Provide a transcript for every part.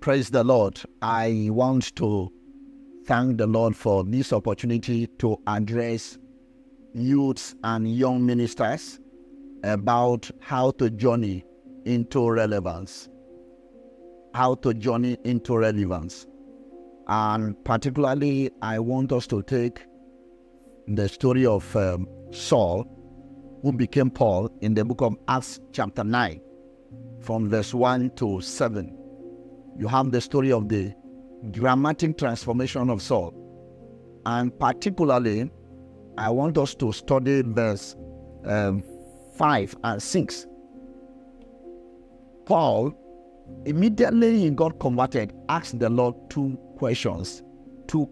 Praise the Lord. I want to thank the Lord for this opportunity to address youths and young ministers about how to journey into relevance. How to journey into relevance. And particularly, I want us to take the story of Saul, who became Paul, in the book of Acts chapter 9, from verse 1 to 7. You have the story of the dramatic transformation of Saul. And particularly, I want us to study verse 5 and 6. Paul, immediately he got converted, asked the Lord two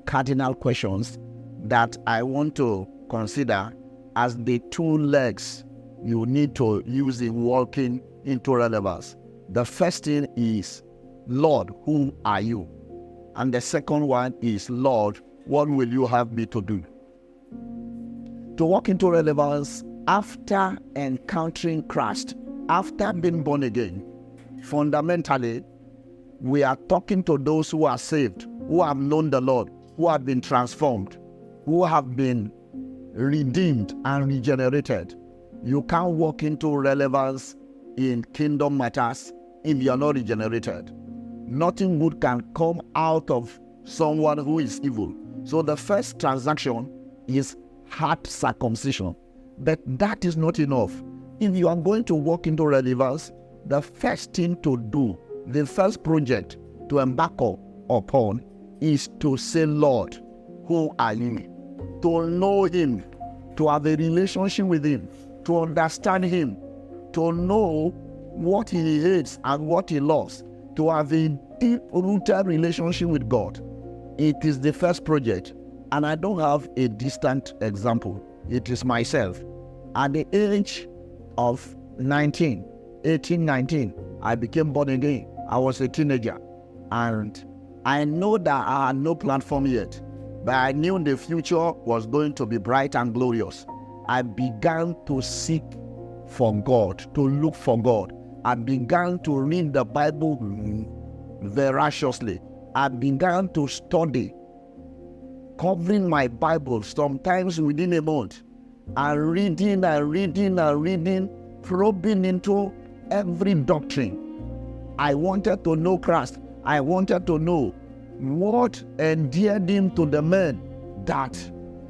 cardinal questions that I want to consider as the two legs you need to use in walking into relevance. The first thing is, Lord, who are you? And the second one is, Lord, what will you have me to do? To walk into relevance after encountering Christ, after being born again, fundamentally, we are talking to those who are saved, who have known the Lord, who have been transformed, who have been redeemed and regenerated. You can't walk into relevance in kingdom matters if you are not regenerated. Nothing good can come out of someone who is evil. So the first transaction is heart circumcision. But that is not enough. If you are going to walk into relevance, the first thing to do, the first project to embark upon is to say, Lord, who are you? To know him, to have a relationship with him, to understand him, to know what he hates and what he loves, to have a deep-rooted relationship with God. It is the first project. And I don't have a distant example. It is myself. At the age of 18, 19, I became born again. I was a teenager. And I know that I had no platform yet, but I knew the future was going to be bright and glorious. I began to seek for God, to look for God. I began to read the Bible voraciously. I began to study, covering my Bible sometimes within a month, and reading, probing into every doctrine. I wanted to know Christ. I wanted to know what endeared him to the men that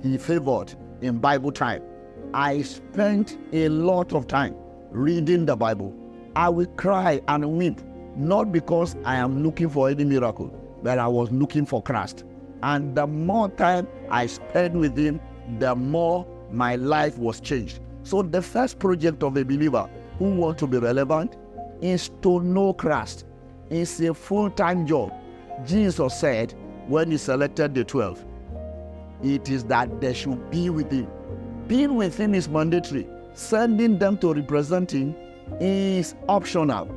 he favored in Bible time. I spent a lot of time reading the Bible. I will cry and weep, not because I am looking for any miracle, but I was looking for Christ. And the more time I spent with him, the more my life was changed. So the first project of a believer who wants to be relevant is to know Christ. It's a full-time job. Jesus said when he selected the 12, it is that they should be with him. Being with him is mandatory. Sending them to represent him is optional.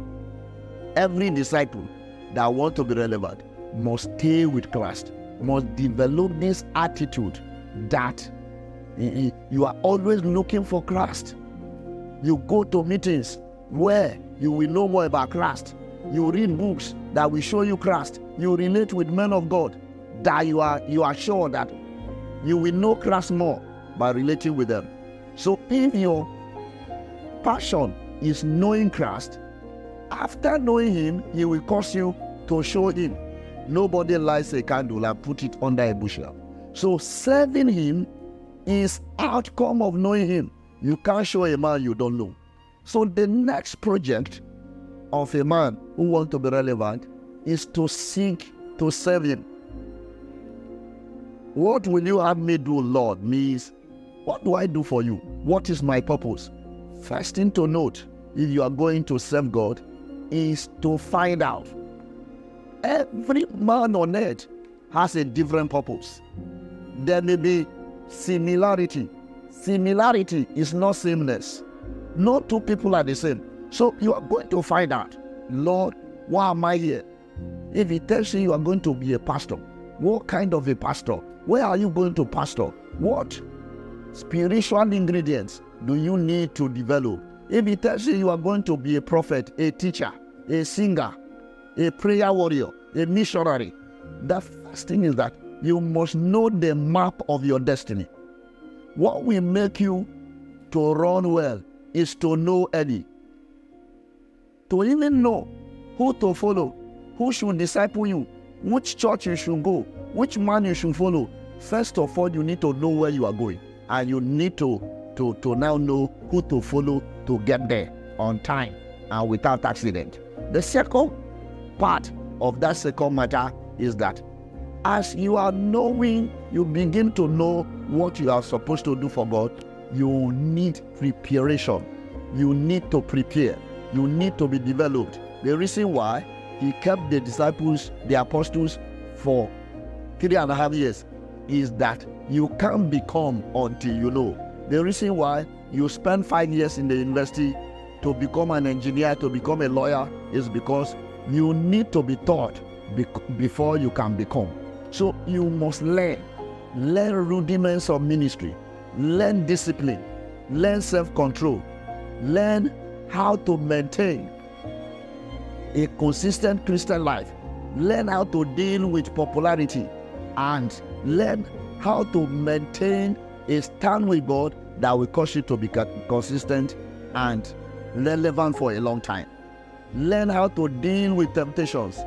Every disciple that wants to be relevant must stay with Christ, must develop this attitude that you are always looking for Christ. You go to meetings where you will know more about Christ. You read books that will show you Christ. You relate with men of God that you are sure that you will know Christ more by relating with them. So if your passion is knowing Christ, after knowing him, he will cause you to show him. Nobody lights a candle and put it under a bushel. So serving him is outcome of knowing him. You can't show a man you don't know. So the next project of a man who wants to be relevant is to seek to serve him. What will you have me do, Lord? Means, what do I do for you? What is my purpose? First thing to note, if you are going to serve God, is to find out. Every man on earth has a different purpose. There may be similarity. Similarity is not sameness. No two people are the same. So you are going to find out, Lord, why am I here? If he tells you are going to be a pastor, what kind of a pastor? Where are you going to pastor? What spiritual ingredients do you need to develop? If he tells you are going to be a prophet, a teacher, a singer, a prayer warrior, a missionary. The first thing is that you must know the map of your destiny. What will make you to run well is to know early. To even know who to follow, who should disciple you, which church you should go, which man you should follow. First of all, you need to know where you are going, and you need to now know who to follow to get there on time and without accident. The second part of that second matter is that as you are knowing, you begin to know what you are supposed to do for God, you need preparation. You need to prepare. You need to be developed. The reason why he kept the disciples, the apostles, for 3.5 years is that you can't become until you know. The reason why you spend 5 years in the university to become an engineer, to become a lawyer, is because you need to be taught before you can become. So you must learn rudiments of ministry, learn discipline, learn self-control, learn how to maintain a consistent Christian life, learn how to deal with popularity, and learn how to maintain a stand with God that will cause you to be consistent and relevant for a long time. Learn how to deal with temptations.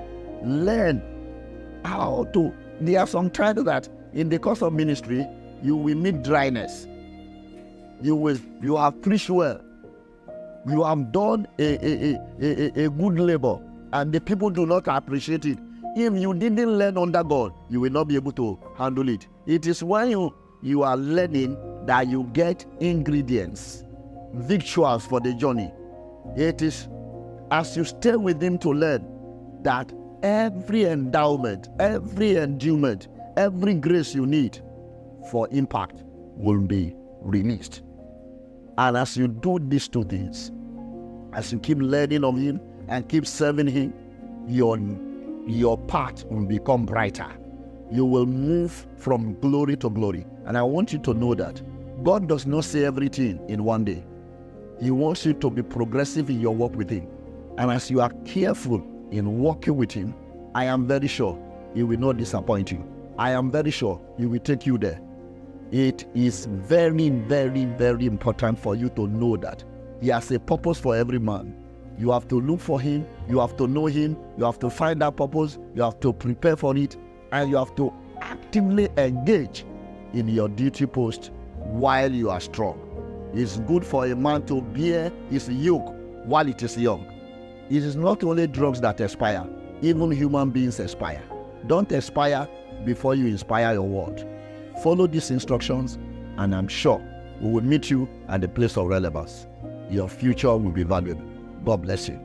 Learn how to. There are some times that in the course of ministry, you will meet dryness. You have preached well. You have done a good labor, and the people do not appreciate it. If you didn't learn under God, you will not be able to handle it. It is when you are learning that you get ingredients, victuals for the journey. It is as you stay with Him to learn that every endowment, every endowment, every grace you need for impact will be released. And as you do these two things, as you keep learning of Him and keep serving Him, your path will become brighter. You will move from glory to glory. And I want you to know that God does not say everything in one day. He wants you to be progressive in your work with Him. And as you are careful in working with Him, I am very sure He will not disappoint you. I am very sure He will take you there. It is very, very, very important for you to know that He has a purpose for every man. You have to look for Him, you have to know Him, you have to find that purpose, you have to prepare for it, and you have to actively engage in your duty post while you are strong. It's good for a man to bear his yoke while it is young. It is not only drugs that expire, even human beings expire. Don't expire before you inspire your world. Follow these instructions, and I'm sure we will meet you at the place of relevance. Your future will be valuable. God bless you.